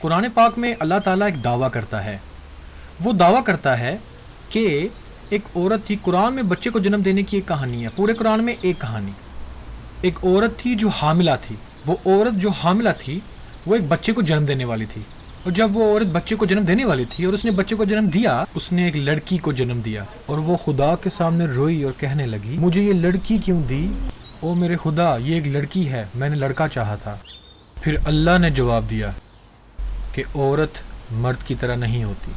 قرآن پاک میں اللہ تعالیٰ ایک دعویٰ کرتا ہے. وہ دعویٰ کرتا ہے کہ ایک عورت تھی. قرآن میں بچے کو جنم دینے کی ایک کہانی ہے, پورے قرآن میں ایک کہانی. ایک عورت تھی جو حاملہ تھی. وہ عورت جو حاملہ تھی وہ ایک بچے کو جنم دینے والی تھی, اور جب وہ عورت بچے کو جنم دینے والی تھی اور اس نے بچے کو جنم دیا, اس نے ایک لڑکی کو جنم دیا, اور وہ خدا کے سامنے روئی اور کہنے لگی مجھے یہ لڑکی کیوں دی, او میرے خدا یہ ایک لڑکی ہے, میں نے لڑکا چاہا تھا. پھر اللہ نے جواب دیا کہ عورت مرد کی طرح نہیں ہوتی,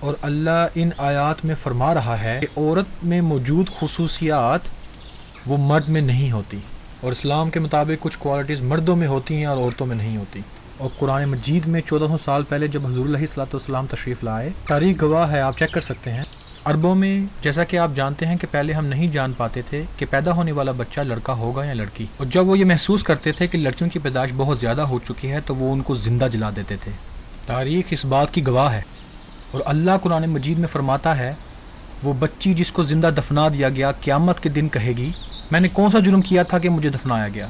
اور اللہ ان آیات میں فرما رہا ہے کہ عورت میں موجود خصوصیات وہ مرد میں نہیں ہوتی, اور اسلام کے مطابق کچھ کوالٹیز مردوں میں ہوتی ہیں اور عورتوں میں نہیں ہوتی. اور قرآن مجید میں 1400 سال پہلے جب حضور علیہ الصلوۃ والسلام تشریف لائے, تاریخ گواہ ہے, آپ چیک کر سکتے ہیں. عربوں میں جیسا کہ آپ جانتے ہیں کہ پہلے ہم نہیں جان پاتے تھے کہ پیدا ہونے والا بچہ لڑکا ہوگا یا لڑکی, اور جب وہ یہ محسوس کرتے تھے کہ لڑکیوں کی پیدائش بہت زیادہ ہو چکی ہے تو وہ ان کو زندہ جلا دیتے تھے. تاریخ اس بات کی گواہ ہے. اور اللہ قرآن مجید میں فرماتا ہے وہ بچی جس کو زندہ دفنا دیا گیا قیامت کے دن کہے گی میں نے کون سا جرم کیا تھا کہ مجھے دفنایا گیا.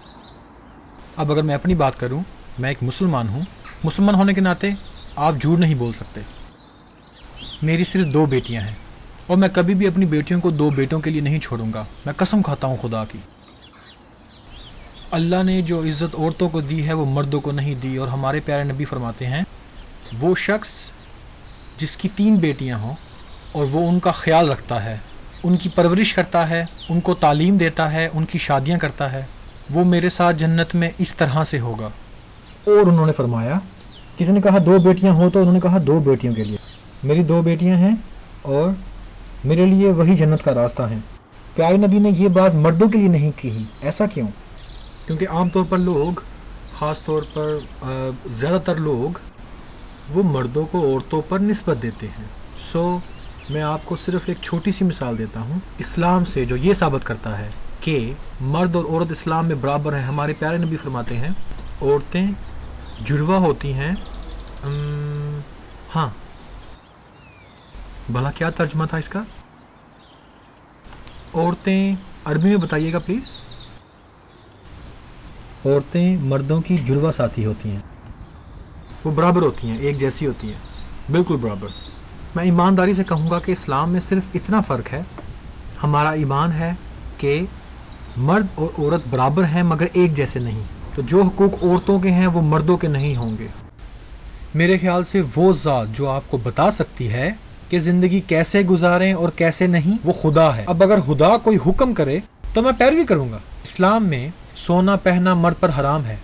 اب اگر میں اپنی بات کروں, میں ایک مسلمان ہوں. مسلمان ہونے کے ناطے آپ جھوٹ نہیں بول سکتے. میری صرف 2 بیٹیاں ہیں, اور میں کبھی بھی اپنی بیٹیوں کو 2 بیٹوں کے لیے نہیں چھوڑوں گا. میں قسم کھاتا ہوں خدا کی. اللہ نے جو عزت عورتوں کو دی ہے وہ مردوں کو نہیں دی, اور ہمارے پیارے نبی فرماتے ہیں وہ شخص جس کی 3 بیٹیاں ہوں اور وہ ان کا خیال رکھتا ہے, ان کی پرورش کرتا ہے, ان کو تعلیم دیتا ہے, ان کی شادیاں کرتا ہے, وہ میرے ساتھ جنت میں اس طرح سے ہوگا. اور انہوں نے فرمایا, کسی نے کہا 2 بیٹیاں ہوں, تو انہوں نے کہا 2 بیٹیوں کے لیے. میری 2 بیٹیاں ہیں اور میرے لیے وہی جنت کا راستہ ہے. پیارے نبی نے یہ بات مردوں کے لیے نہیں کہی. ایسا کیوں؟ کیونکہ عام طور پر لوگ, خاص طور پر زیادہ تر لوگ, وہ مردوں کو عورتوں پر نسبت دیتے ہیں. میں آپ کو صرف ایک چھوٹی سی مثال دیتا ہوں اسلام سے جو یہ ثابت کرتا ہے کہ مرد اور عورت اسلام میں برابر ہیں. ہمارے پیارے نبی فرماتے ہیں عورتیں جڑواں ہوتی ہیں. ہاں, بھلا کیا ترجمہ تھا اس کا؟ عورتیں عربی میں بتائیے گا پلیز. عورتیں مردوں کی جڑواں ساتھی ہوتی ہیں, وہ برابر ہوتی ہیں, ایک جیسی ہوتی ہیں, بالکل برابر. میں ایمانداری سے کہوں گا کہ اسلام میں صرف اتنا فرق ہے, ہمارا ایمان ہے کہ مرد اور عورت برابر ہیں مگر ایک جیسے نہیں. تو جو حقوق عورتوں کے ہیں وہ مردوں کے نہیں ہوں گے. میرے خیال سے وہ ذات جو آپ کو بتا سکتی ہے کہ زندگی کیسے گزاریں اور کیسے نہیں, وہ خدا ہے. اب اگر خدا کوئی حکم کرے تو میں پیروی کروں گا. اسلام میں سونا پہننا مرد پر حرام ہے,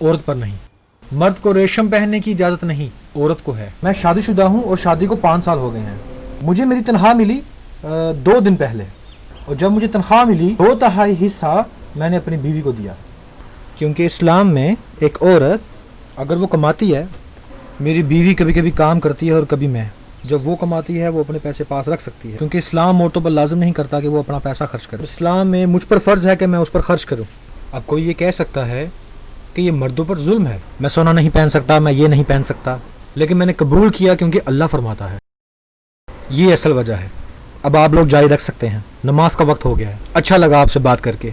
عورت پر نہیں. مرد کو ریشم پہننے کی اجازت نہیں, عورت کو ہے. میں شادی شدہ ہوں اور شادی کو 5 سال ہو گئے ہیں. مجھے میری تنخواہ ملی 2 دن پہلے, اور جب مجھے تنخواہ ملی 2/3 حصہ میں نے اپنی بیوی کو دیا. کیونکہ اسلام میں ایک عورت اگر وہ کماتی ہے, میری بیوی کبھی کبھی کام کرتی ہے اور کبھی میں, جب وہ کماتی ہے وہ اپنے پیسے پاس رکھ سکتی ہے, کیونکہ اسلام عورتوں پر لازم نہیں کرتا کہ وہ اپنا پیسہ خرچ کرے. اسلام میں مجھ پر فرض ہے کہ میں اس پر خرچ کروں. اب کوئی یہ کہہ سکتا ہے کہ یہ مردوں پر ظلم ہے, میں سونا نہیں پہن سکتا, میں یہ نہیں پہن سکتا, لیکن میں نے قبول کیا کیونکہ اللہ فرماتا ہے. یہ اصل وجہ ہے. اب آپ لوگ جاری رکھ سکتے ہیں, نماز کا وقت ہو گیا ہے. اچھا لگا آپ سے بات کر کے.